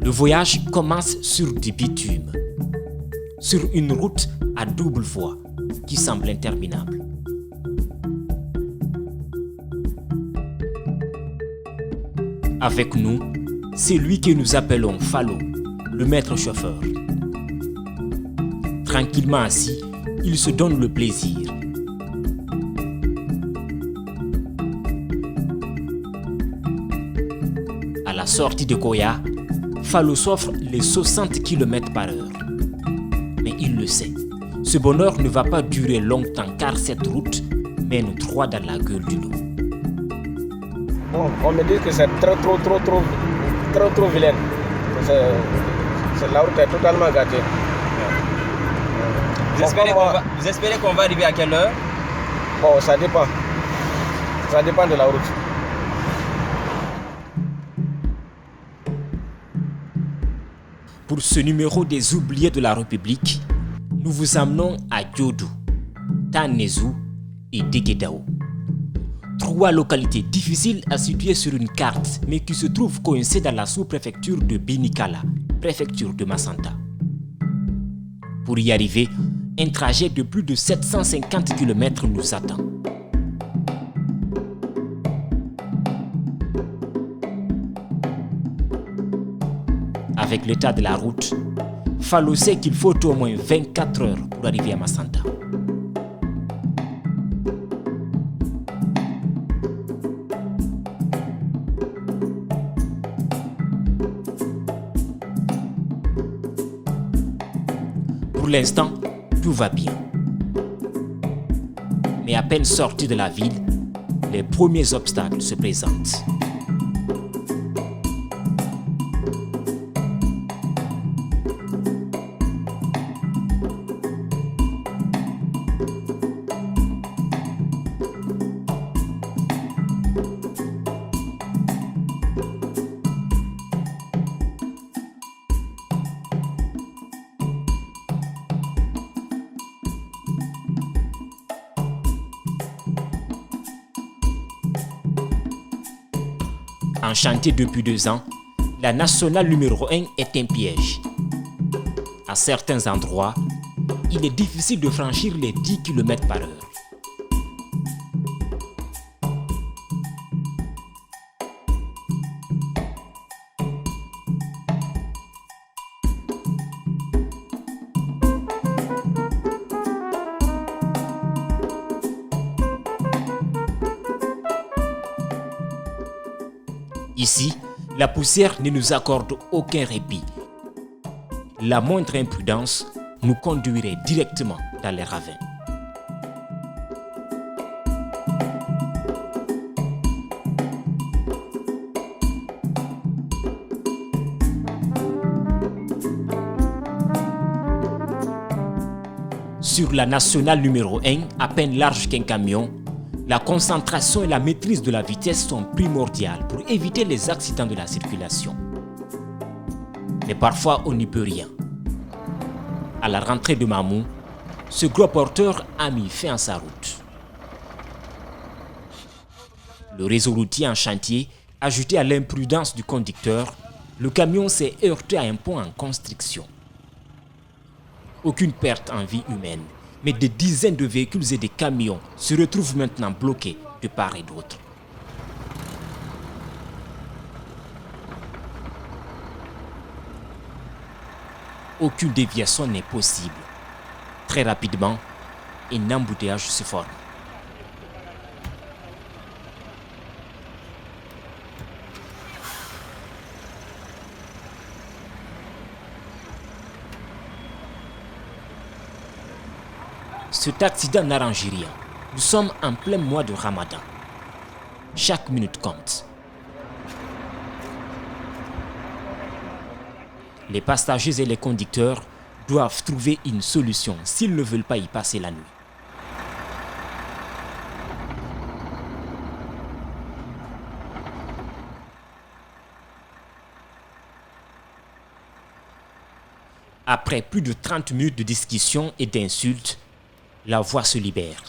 Le voyage commence sur du bitume, sur une route à double voie qui semble interminable. Avec nous, c'est lui que nous appelons Fallo, le maître chauffeur. Tranquillement assis, il se donne le plaisir. À la sortie de Koya, Fallo s'offre les 60 km/h. Mais il le sait, ce bonheur ne va pas durer longtemps car cette route mène droit dans la gueule du loup. Bon, on me dit que c'est trop vilain. La route est totalement gâtée. Vous espérez qu'on va arriver à quelle heure? Bon, ça dépend. Ça dépend de la route. Pour ce numéro des oubliés de la République, nous vous emmenons à Diodou, Tanezou et Degedao. 3 localités difficiles à situer sur une carte, mais qui se trouvent coincées dans la sous-préfecture de Binikala, préfecture de Massanta. Pour y arriver, un trajet de plus de 750 km nous attend. Avec l'état de la route, Fallo sait qu'il faut au moins 24 heures pour arriver à Massanta. Pour l'instant, tout va bien. Mais à peine sorti de la ville, les premiers obstacles se présentent. En chantier depuis 2 ans, la nationale numéro 1 est un piège. À certains endroits, il est difficile de franchir les 10 km/h. Ici, la poussière ne nous accorde aucun répit. La moindre imprudence nous conduirait directement dans les ravins. Sur la nationale numéro 1, à peine large qu'un camion, la concentration et la maîtrise de la vitesse sont primordiales pour éviter les accidents de la circulation. Mais parfois, on n'y peut rien. À la rentrée de Mamou, ce gros porteur a mis fin à sa route. Le réseau routier en chantier, ajouté à l'imprudence du conducteur, le camion s'est heurté à un pont en construction. Aucune perte en vie humaine, mais des dizaines de véhicules et des camions se retrouvent maintenant bloqués de part et d'autre. Aucune déviation n'est possible. Très rapidement, un embouteillage se forme. Cet accident n'arrange rien. Nous sommes en plein mois de Ramadan. Chaque minute compte. Les passagers et les conducteurs doivent trouver une solution s'ils ne veulent pas y passer la nuit. Après plus de 30 minutes de discussion et d'insultes, la voie se libère.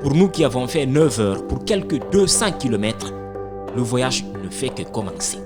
Pour nous qui avons fait 9 heures pour quelques 200 km, le voyage ne fait que commencer.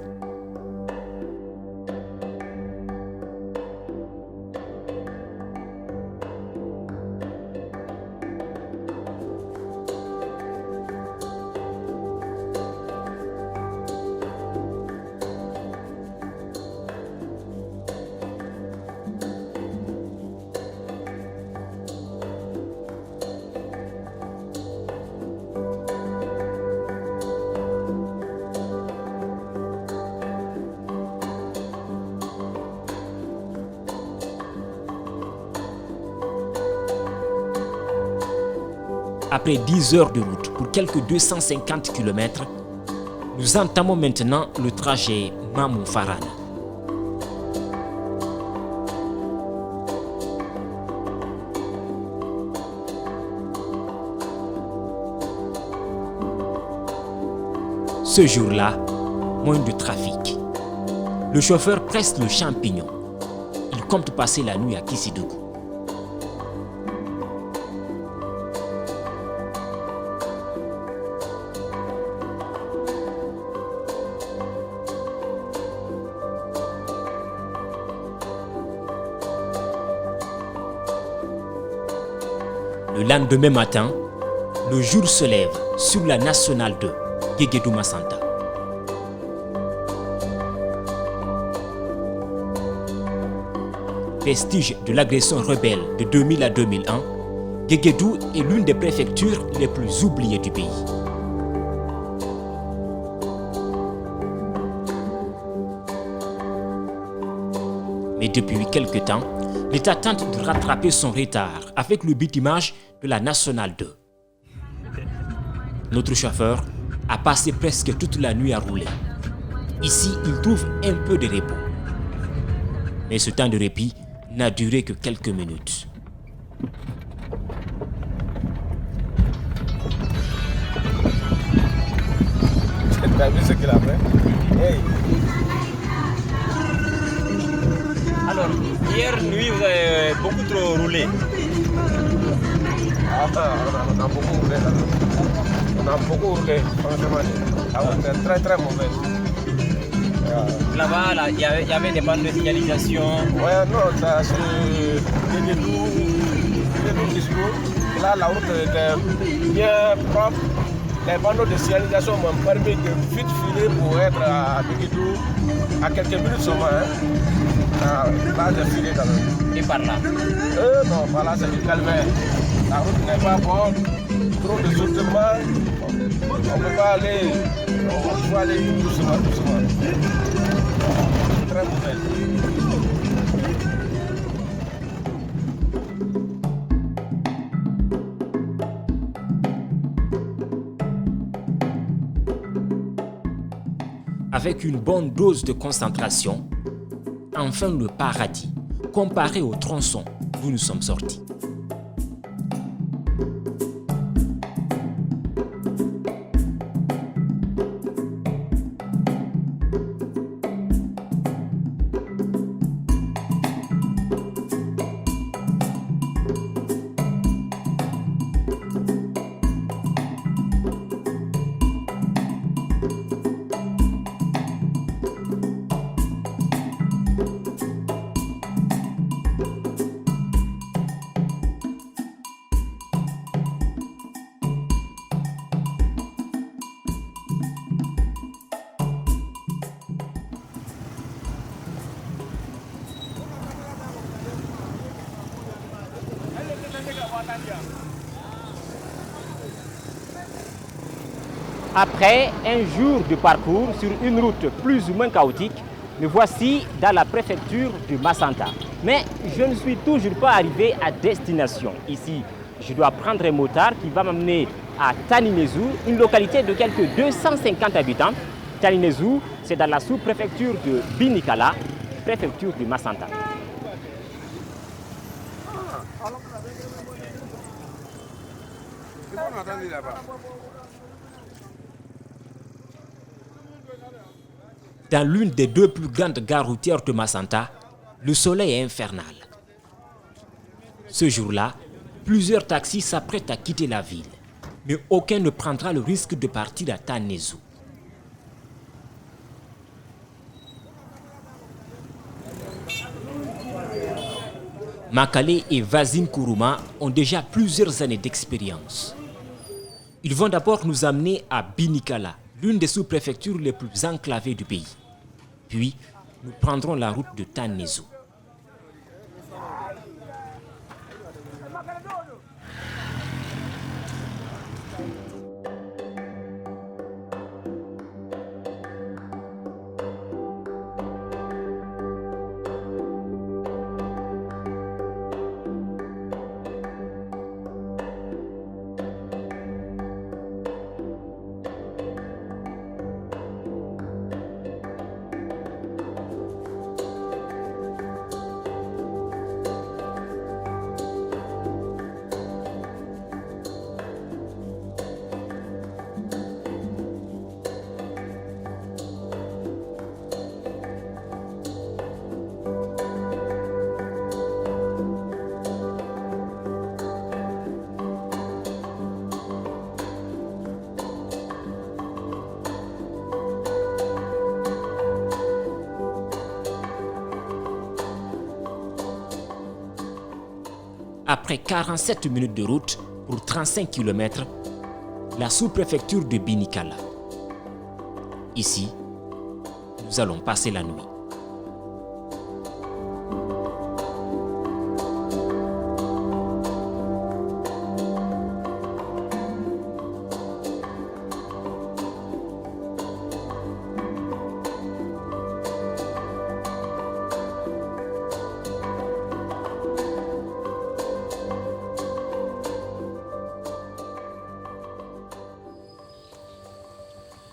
Après 10 heures de route pour quelques 250 km, nous entamons maintenant le trajet Mamou-Farana. Ce jour-là, moins de trafic. Le chauffeur presse le champignon. Il compte passer la nuit à Kissidougou. Le lendemain matin, le jour se lève sur la nationale 2, Guéguédou-Massanta. Vestige de l'agression rebelle de 2000 à 2001, Guéguédou est l'une des préfectures les plus oubliées du pays. Mais depuis quelque temps, l'État tente de rattraper son retard avec le bitumage de la Nationale 2. Notre chauffeur a passé presque toute la nuit à rouler. Ici, il trouve un peu de repos. Mais ce temps de répit n'a duré que quelques minutes. T'as vu ce qu'il a fait? Hey. Alors, hier nuit, vous avez beaucoup trop roulé. On a beaucoup roulé là. On a beaucoup roulé, franchement. Ah, c'est très très mauvais. Là-bas, là, il y avait des bandes de signalisation. Ouais, non, ça c'est Guéguédou, Kissidougou. Là, la route était bien propre. Les panneaux de signalisation m'ont permis de vite filer pour être à Guéguédou à quelques minutes seulement. Là, j'ai filé quand même. Et par là? Non, par là, c'est du calvaire. La route n'est pas bonne, trop de sautements. On ne peut pas aller. On doit aller doucement, doucement. Très mauvais. Avec une bonne dose de concentration, enfin le paradis, comparé au tronçon d'où nous sommes sortis. Après un jour de parcours sur une route plus ou moins chaotique, me voici dans la préfecture de Massanta. Mais je ne suis toujours pas arrivé à destination. Ici, je dois prendre un motard qui va m'amener à Taninezou, une localité de quelques 250 habitants. Taninezou, c'est dans la sous-préfecture de Binikala, préfecture de Massanta. Dans l'une des deux plus grandes gares routières de Massanta, le soleil est infernal. Ce jour-là, plusieurs taxis s'apprêtent à quitter la ville. mais aucun ne prendra le risque de partir à Tanezu. Makale et Vazine Kourouma ont déjà plusieurs années d'expérience. Ils vont d'abord nous amener à Binikala, l'une des sous-préfectures les plus enclavées du pays. Puis, nous prendrons la route de Tanezu. Après 47 minutes de route pour 35 km, la sous-préfecture de Binikala. Ici, nous allons passer la nuit.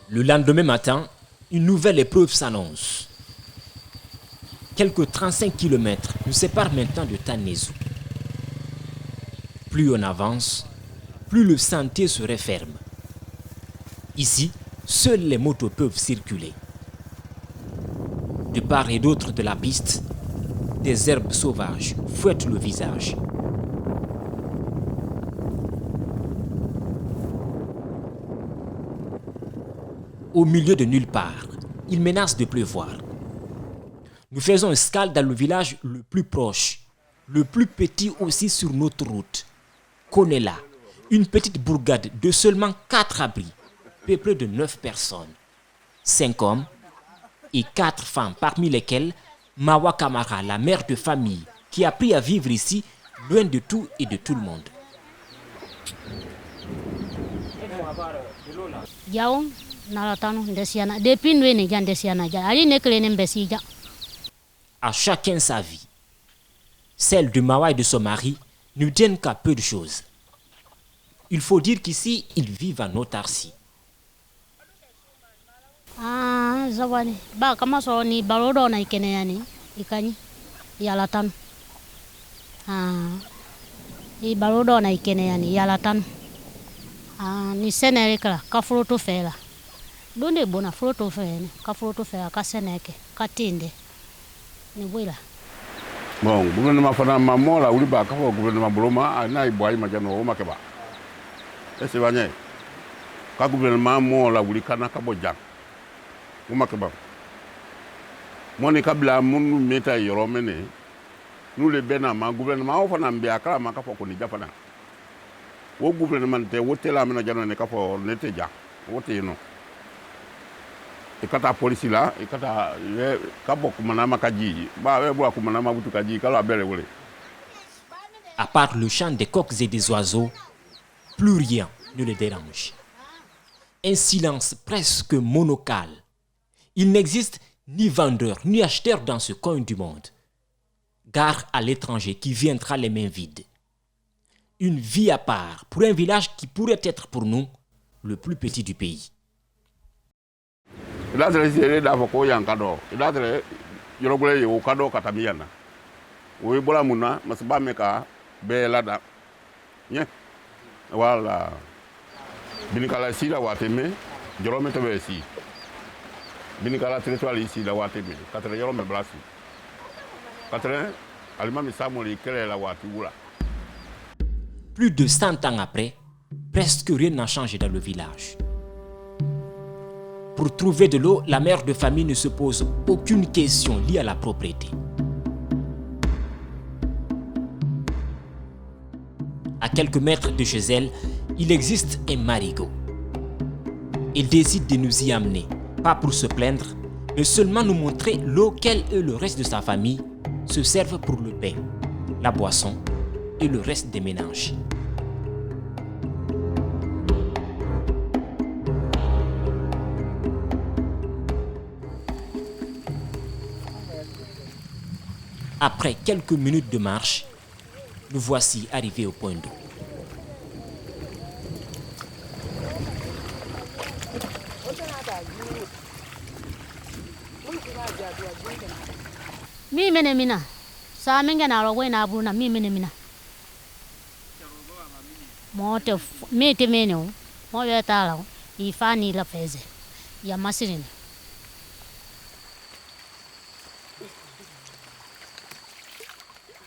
Le lendemain matin, une nouvelle épreuve s'annonce. Quelques 35 km nous séparent maintenant de Tanezu. Plus on avance, plus le sentier se referme. Ici, seules les motos peuvent circuler. De part et d'autre de la piste, des herbes sauvages fouettent le visage. Au milieu de nulle part, il menace de pleuvoir. Nous faisons escale dans le village le plus proche, le plus petit aussi sur notre route. Konela, une petite bourgade de seulement 4 abris, peuplée de 9 personnes. 5 hommes et 4 femmes, parmi lesquelles Mawa Kamara, la mère de famille, qui a appris à vivre ici, loin de tout et de tout le monde. À chacun sa vie. Celle de Mawa et de son mari ne tiennent qu'à peu de choses. Il faut dire qu'ici, ils vivent en autarcie. Zawani ba kama so ni barodo na ikene yani ikanyi yalatan i barodo na ikene yani yalatan ni senere ka fruto fela donde bona fruto fela ka fruto fela ka seneke ka tinde ni bwila bon gouvernement fana mamola uli ba ka fo gouvernement boloma na iboy majano o makeba ese banye ka gouvernement mola uli kana ka bojang umakeba moni kabla munu meta yoromene nous le bena ma gouvernement o fana mbe akala maka fo ko ni japana wo gouvernement te wote la mena jano ne ka fo nete ja wote no e kata police la e kata ka bokku manama kaji ba we bo ku manama butu kaji kala bele wole. À part le chant des coqs et des oiseaux, plus rien ne le dérange. Un silence presque monocal. Il n'existe ni vendeur ni acheteur dans ce coin du monde. Gare à l'étranger qui viendra les mains vides. Une vie à part pour un village qui pourrait être pour nous le plus petit du pays. Il a dressé d'avocat yankado. Il a dressé yorobule yo kado katamiana. Oui bola muna masba meka belada. Bien. Voilà. Binikala si la wateme, jorome tobe si. Binikala territoire ici la wateme, 4 yorome blasi. 4 alima mi samoli kele la wati wula. Plus de 100 ans après, presque rien n'a changé dans le village. Pour trouver de l'eau, la mère de famille ne se pose aucune question liée à la propriété. À quelques mètres de chez elle, il existe un marigot. Il décide de nous y amener, pas pour se plaindre, mais seulement nous montrer l'eau qu'elle et le reste de sa famille se servent pour le bain, la boisson et le reste des ménages. Après quelques minutes de marche, nous voici arrivés au point d'eau. Mi mene mina. Sa minga na rowe na bruna mi mene mina. Mote mi te mene o. Mo yeta la. Ifani la feze. Ya masirine.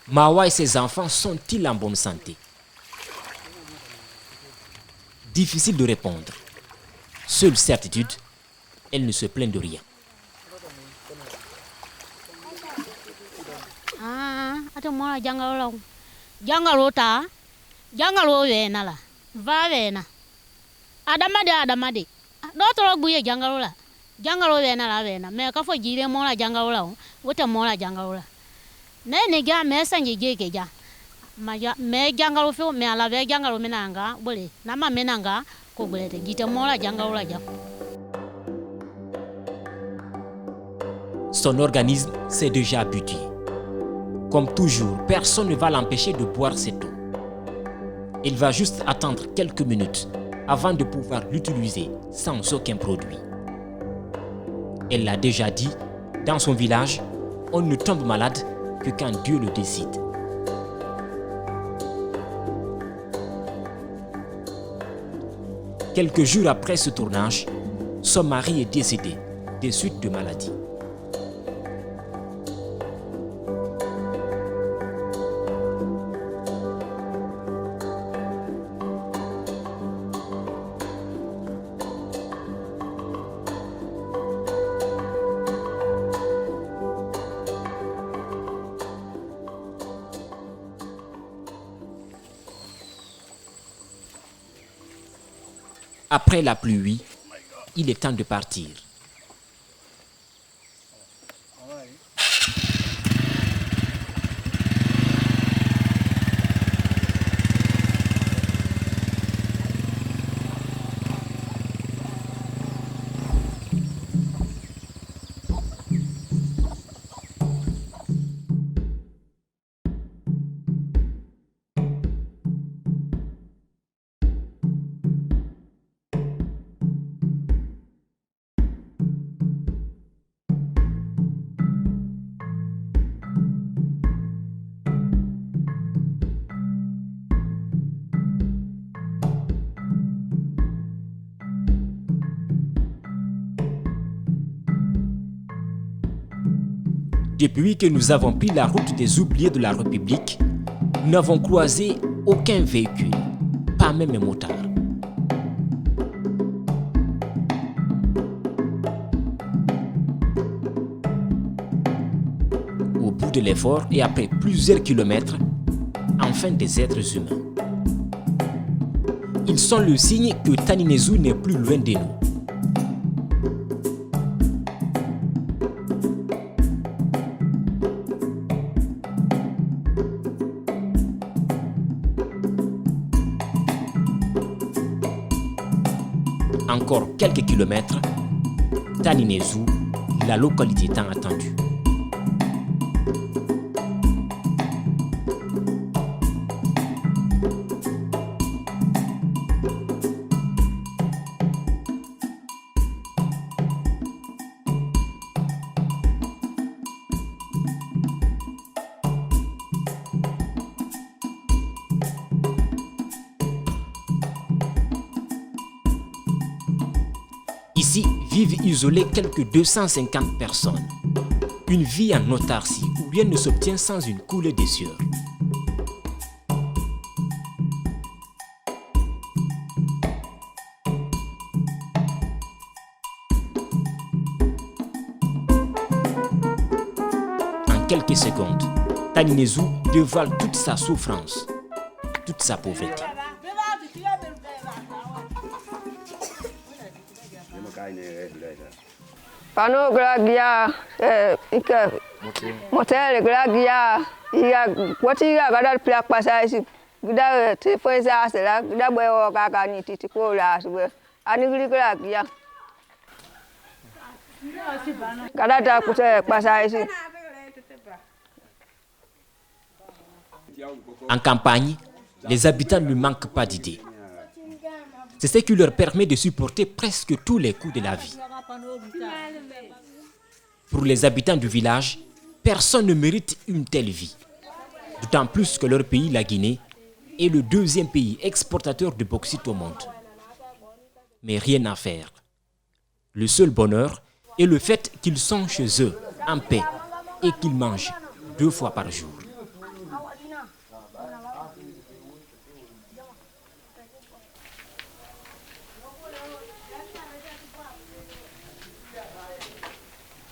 Mawa et ses enfants sont-ils en bonne santé? Difficile de répondre. Seule certitude, elle ne se plaint de rien. Ate mwana jangalo. Jangalo ta. Jangalo wena la. Va wena. Adamade. Dotoro buye jangalo la. Jangalo wena la wena. Me ka fo jire mona jangalo la. Wote mona jangalo la. Ne ga me sanje jeke ja. Me jangalo fo me ala be jangalo menanga bole. Na ma menanga ko bolete jite mona jangalo la ja. Son organisme s'est déjà habitué. Comme toujours, personne ne va l'empêcher de boire cette eau. Il va juste attendre quelques minutes avant de pouvoir l'utiliser sans aucun produit. Elle l'a déjà dit, dans son village, on ne tombe malade que quand Dieu le décide. Quelques jours après ce tournage, son mari est décédé des suites de maladie. Après la pluie, il est temps de partir. Depuis que nous avons pris la route des oubliés de la République, nous n'avons croisé aucun véhicule, pas même un motard. Au bout de l'effort et après plusieurs kilomètres, enfin des êtres humains. Ils sont le signe que Taninezu n'est plus loin de nous. Encore quelques kilomètres, Taninezu, la localité tant attendue. Ici vivent isolées quelques 250 personnes. Une vie en autarcie où rien ne s'obtient sans une coulée de sueur. quelques secondes, Taninezu dévoile toute sa souffrance, toute sa pauvreté. Pano gragia ika motel gragia iya kwati ya gadal plak pasai gida te foi sa sela gida boy o ka ni titi ko la sube ani gragia gada ta kute pasai. En campagne, les habitants ne manquent pas d'idées. C'est ce qui leur permet de supporter presque tous les coups de la vie. Pour les habitants du village, personne ne mérite une telle vie. D'autant plus que leur pays, la Guinée, est le deuxième pays exportateur de bauxite au monde. Mais rien à faire. Le seul bonheur est le fait qu'ils sont chez eux, en paix, et qu'ils mangent 2 fois par jour.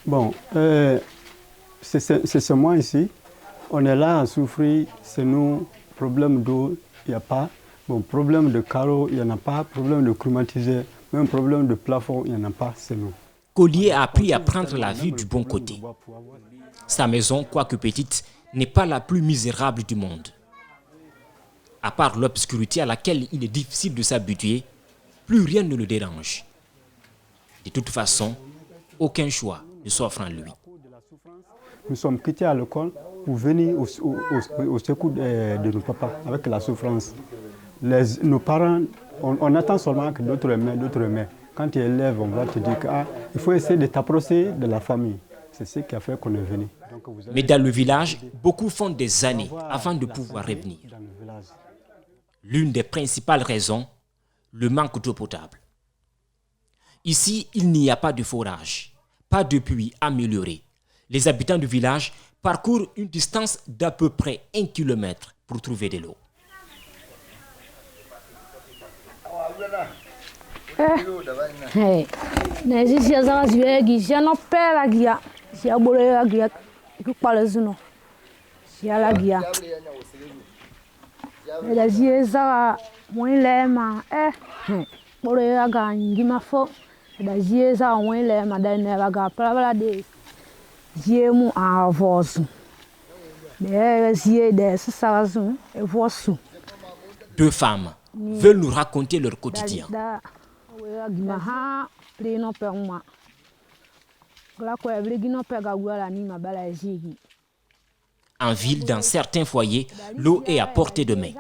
Bon, c'est ce mois ici, on est là à souffrir, c'est nous, problème d'eau, il n'y a pas, bon, problème de carreau, il n'y en a pas, problème de climatiseur, même problème de plafond, il n'y en a pas, c'est nous. Collier a appris à prendre la vie du bon côté. Sa maison, quoique petite, n'est pas la plus misérable du monde. À part l'obscurité à laquelle il est difficile de s'habituer, plus rien ne le dérange. De toute façon, aucun choix ne s'offre en lui. Nous sommes quittés à l'école pour venir au secours de nos papas avec la souffrance. Nos parents, on attend seulement que d'autres mains. Quand tu es élève, on va te dire qu'il faut essayer de t'approcher de la famille. C'est ce qui a fait qu'on est venu. Mais dans le village, beaucoup font des années avant de pouvoir revenir. L'une des principales raisons, le manque d'eau potable. Ici, il n'y a pas de forage, pas de puits amélioré. Les habitants du village parcourent une distance d'à peu près 1 kilomètre pour trouver de l'eau. Deux femmes veulent nous raconter leur quotidien. En ville, dans certains foyers, l'eau est à portée de main.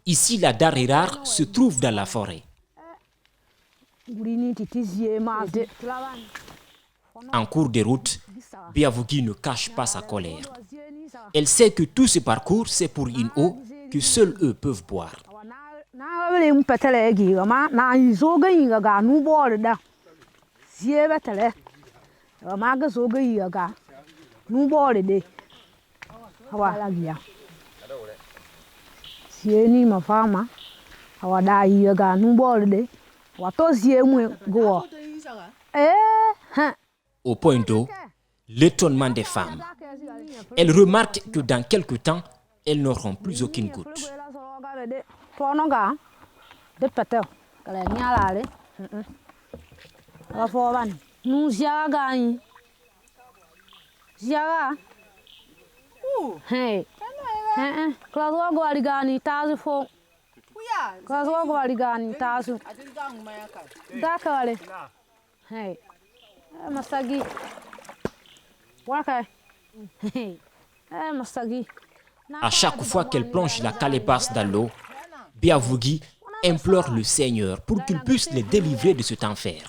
Ici, la denrée rare se trouve dans la forêt. En cours de route, Biavougui ne cache pas sa colère. Elle sait que tout ce parcours, c'est pour une eau que seuls eux peuvent boire. Au point d'eau, l'étonnement des femmes. Elles remarquent que dans quelque temps, elles n'auront plus aucune goutte. À chaque fois qu'elle plonge la calebasse dans l'eau, Biavougui implore le Seigneur pour qu'il puisse les délivrer de cet enfer.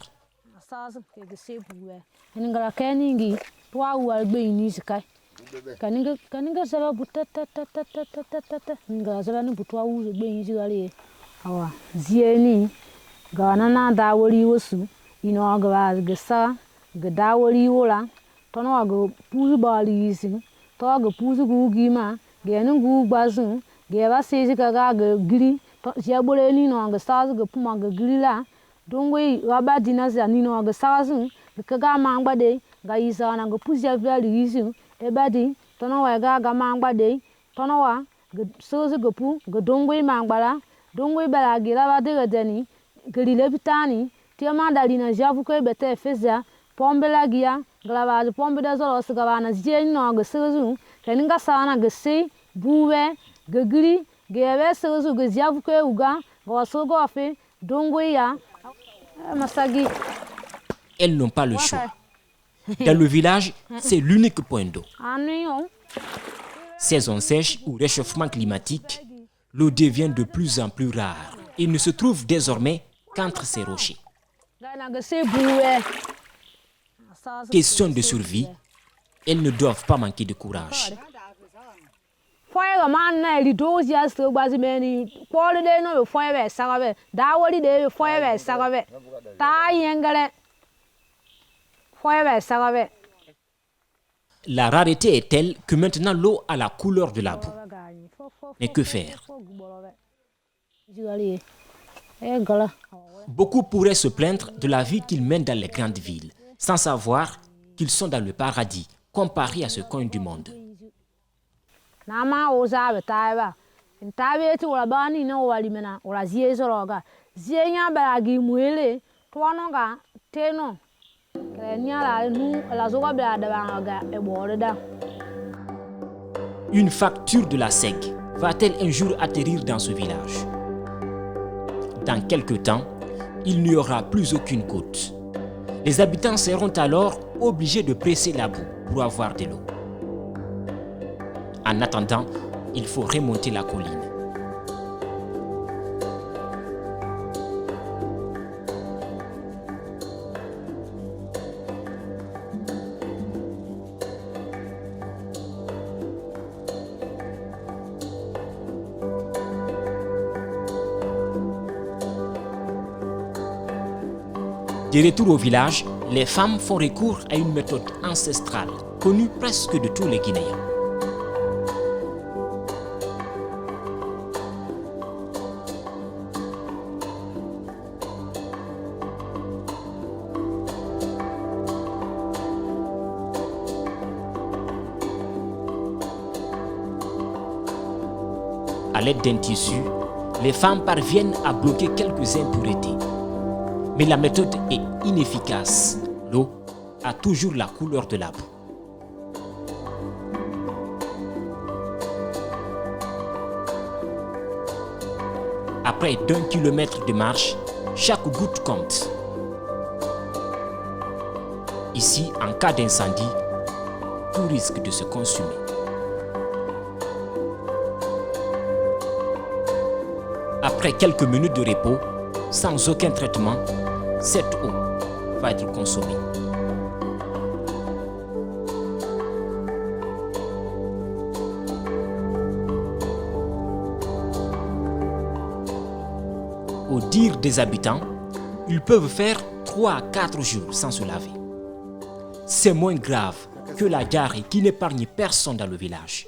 ebadi tono wa ga mangba de tono wa sozi gopu godongwe mangbala dongwe bala gira ba de deni grile bitani tiama dalina javu ko bete feza pombela gia glava pombe da zoro sigabana jeni no ga sozu keninga sana ga se buwe gagri gebe sozu ga javu ko uga go sogo afe dongwe ya masagi. Elles n'ont pas le choix. Dans le village, c'est l'unique point d'eau. Saison sèche ou réchauffement climatique, l'eau devient de plus en plus rare et ne se trouve désormais qu'entre ces rochers. Question de survie, elles ne doivent pas manquer de courage. La rareté est telle que maintenant l'eau a la couleur de la boue. Mais que faire? Beaucoup pourraient se plaindre de la vie qu'ils mènent dans les grandes villes, sans savoir qu'ils sont dans le paradis, comparé à ce coin du monde. Une facture de la SEG va-t-elle un jour atterrir dans ce village? Dans quelque temps, il n'y aura plus aucune côte. Les habitants seront alors obligés de presser la boue pour avoir de l'eau. En attendant, il faut remonter la colline. De retour au village, les femmes font recours à une méthode ancestrale, connue presque de tous les Guinéens. À l'aide d'un tissu, les femmes parviennent à bloquer quelques impuretés. Mais la méthode est inefficace. L'eau a toujours la couleur de la boue. Après d'1 kilomètre de marche, chaque goutte compte. Ici, en cas d'incendie, tout risque de se consumer. Après quelques minutes de repos, sans aucun traitement, cette eau va être consommée. Au dire des habitants, ils peuvent faire 3 à 4 jours sans se laver. C'est moins grave que la diarrhée qui n'épargne personne dans le village.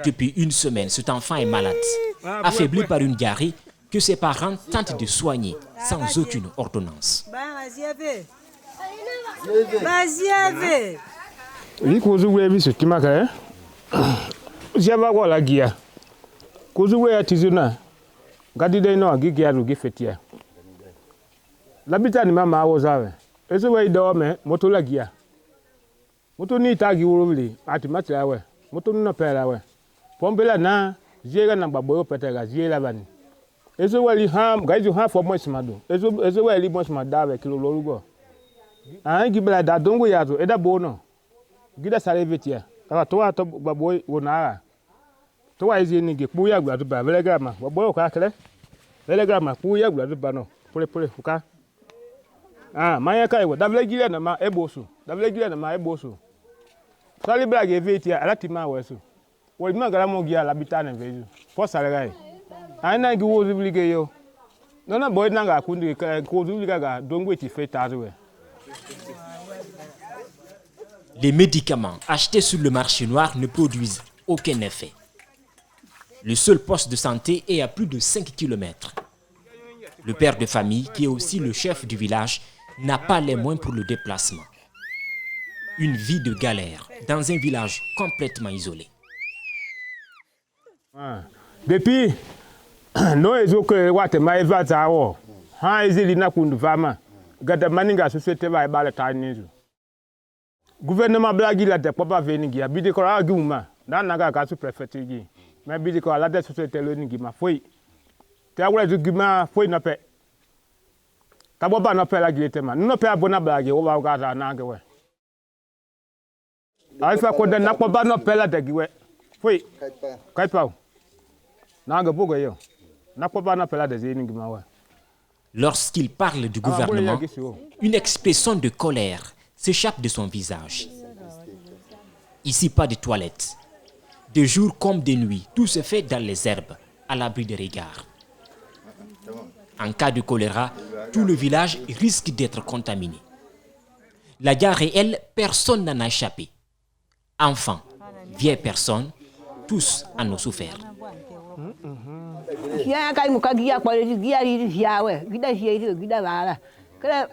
Depuis une semaine, cet enfant est malade, affaibli par une diarrhée que ses parents tentent de soigner sans aucune ordonnance. Moto ni tagi wuruli ati matla we moto no pera we pombela na jega na gbagbo petega jela bani ezo wali ham gaizu ha for much madu ezo wali much madawe kilo lorugo an gibla da dongo yazo eda bono gida sare vetia ta to wa to gbagbo wonara to wa izi ni ge pu ya gbadu ba belegrama gbagbo ka kele belegrama pu ya gbadu ba no pore fuka manya kai wo da belegire na ma ebosu da belegire na ma ebosu Sali brage vetia alatima wesu. Wodi ma gara mo gia labita na vezu. Po salegai. Ana gi wo zublige yo. Nona boy na ga kundi ko zubliga ga dongwe ti fait tazo. Les médicaments achetés sur le marché noir ne produisent aucun effet. Le seul poste de santé est à plus de 5 km. Le père de famille, qui est aussi le chef du village, n'a pas les moyens pour le déplacement. Une vie de galère dans un village complètement isolé. Depuis, nous avons que Guatemala va zawo. Ha ezili na kundu vama. Gada maninga société va ebale tanizu. Gouvernement blagi la de papa veningi abidi ko agi uma. Na naga ka su préfecture gi. Mais bidi ko la de société lo ningi ma foi. Te awura zu gima foi na pe. Ta boba na pe la gi tema. No pe abona blagi o ba ga na ga we. Alfa ko de na boba no pe la de gi we. Foi. Kai pa. Na ga bogo yo. Na boba na pe la de ziningi ma we. Lorsqu'il parle du gouvernement, une expression de colère s'échappe de son visage. Ici, pas de toilettes. De jour comme de nuit, tout se fait dans les herbes, à l'abri des regards. En cas de choléra, tout le village risque d'être contaminé. La guerre réelle, personne n'en a échappé. Enfants, vieilles personnes, tous en ont souffert. Siapa kali muka gia kuali gia di siawe, kita sia itu kita bala. Kalau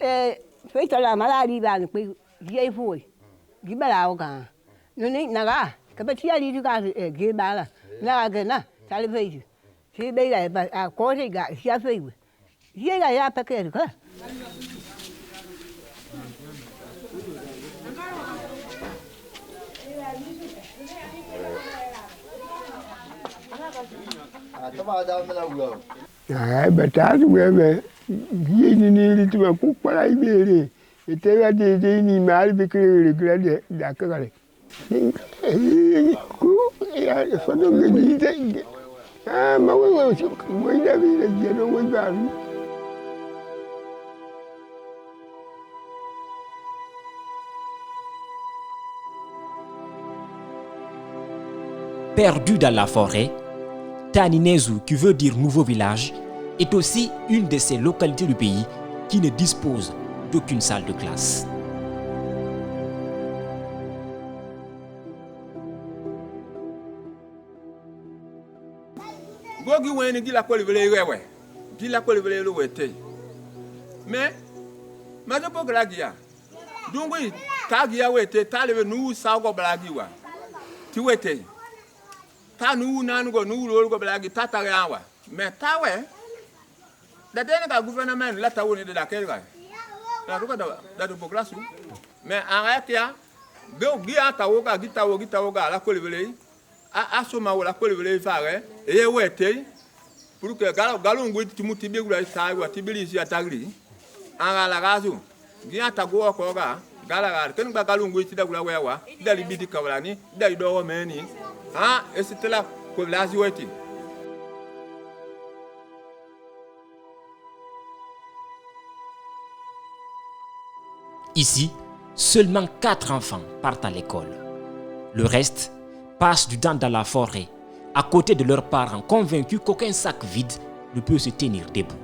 kita lah malah di bala, gia itu, kita bala kan. Nuni naga, kalau sia di itu kan gia bala, naga kena, cari pergi. Si bela, kau si gak sia pergi. Dia gak ya pakai tu kan. Betul juga. Dia ni tu aku palai beri. Itu ada ni mal bekir regret dah kali. Aku ya suatu gini. Mau dah beri dia mau baru. Perdu dans la forêt, Taninezu, qui veut dire nouveau village, est aussi une de ces localités du pays qui ne dispose d'aucune salle de classe. Ta nu nanu go nu lo go blagi tata yawa me tawe da dene ka gouvernement la tawo ni de la kelga la ru da do pokrasu me arakia go gi atawo ga gitawo ga la kolebele a soma wala kolebele fare e wete pour que galo ngwe timuti be gura sai wa tibili si atagri ara la gazu gi atago ko ga gala ga ken ba galo ngwe ti da gura wa da libidi kawlani da do meni. Et c'était là que la jouette. Ici, seulement 4 enfants partent à l'école. Le reste passe du temps dans la forêt, à côté de leurs parents, convaincus qu'aucun sac vide ne peut se tenir debout.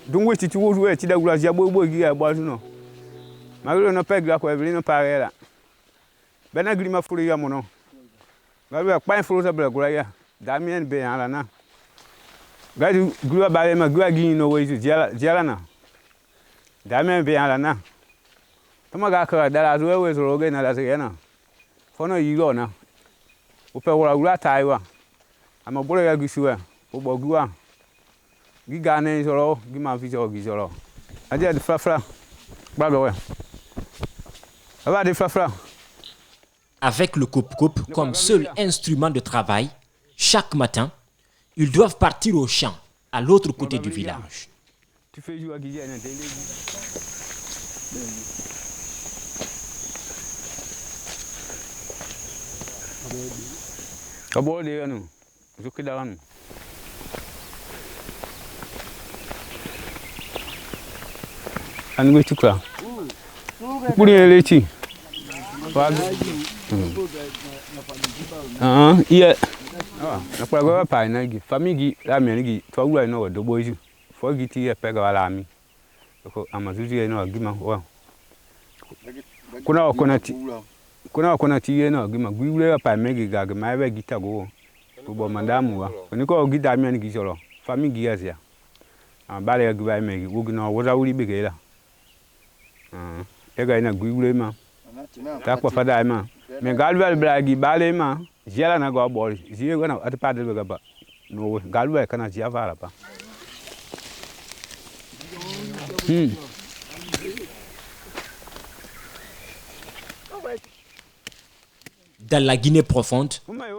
Donc, si tu veux jouer, tu dois jouer à Bobo qui est à Boisson. Mario n'a pas de la cohésion par là. Ben, a glima fourri à mon nom. Mario a pas un flot à Blagoya. Damien B. Alana. Gadu grew up by Maguagin no way to Jalana. Damien B. Alana. Tomagaka, that as well as Rogan as Agana. For no you go now. Upper Taiwa. I'm a boy I guess you are. Ubogua. Avec le coupe-coupe comme seul instrument de travail, chaque matin, ils doivent partir au champ, à l'autre côté du village. And we took her. Put in a lady. Yeah. The Praga Pine, family, Lamigi, Togua, no, the boys, forget a peg of alarm. ko amazuzi no agima wa kuna wakona ti no agima gwiwule pa megi gaga ma be gita go bo mandamu wa ni ko gita mi ani gisoro fami giasia bale agba megi wugina woza wuli begela ega ina gwiwule ma ta kwa fada ma me galwel blagi bale ma jela na go bol jiye go na atpa de ga ba no galwel kana jia fara pa Dans la Guinée profonde,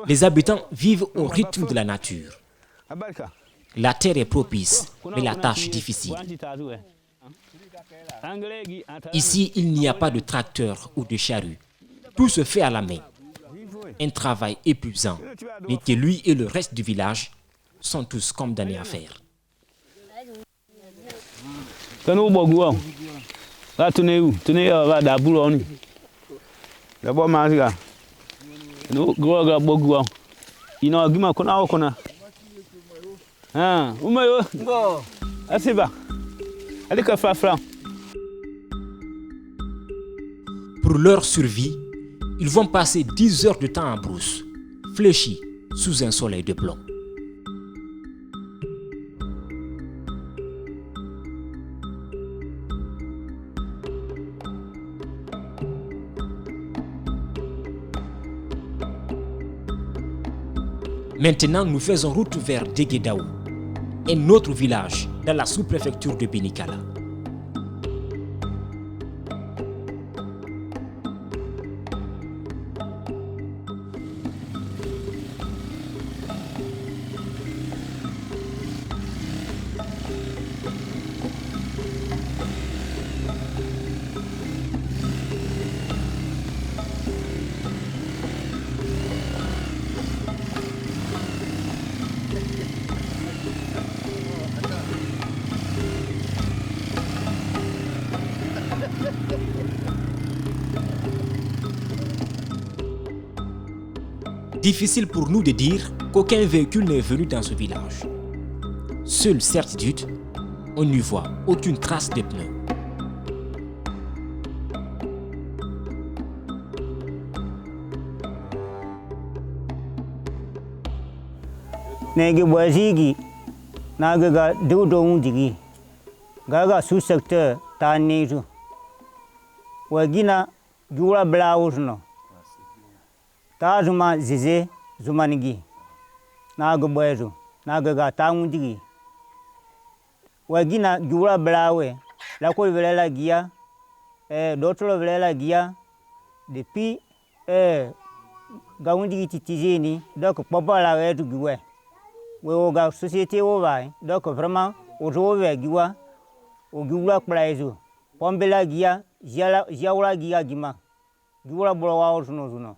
les habitants vivent au rythme de la nature. La terre est propice, mais la tâche difficile. Ici, il n'y a pas de tracteur ou de charrue. Tout se fait à la main. Un travail épuisant, mais que lui et le reste du village sont tous condamnés à faire. Pour leur survie, ils vont passer 10 heures de temps en brousse, fléchis sous un soleil de plomb. Maintenant, nous faisons route vers Déguédaou, un autre village dans la sous-préfecture de Bénikala. Difficile pour nous de dire qu'aucun véhicule n'est venu dans ce village. Seule certitude, on n'y voit aucune trace de pneus. Negi boisigi naga dudo undigi gaga sous-secteur taneju wagina jura blausno ta zuma zize zumanigi naga boeju naga ga taundigi wagina jura blawe la ko velela gia d'autres velela gia depuis gaundigi titizeni donc papa la wetu giwe la société donc vraiment aujourd'hui giwa o giwa plaiso pombela gia jaula gia gima giwa bolo wa zuno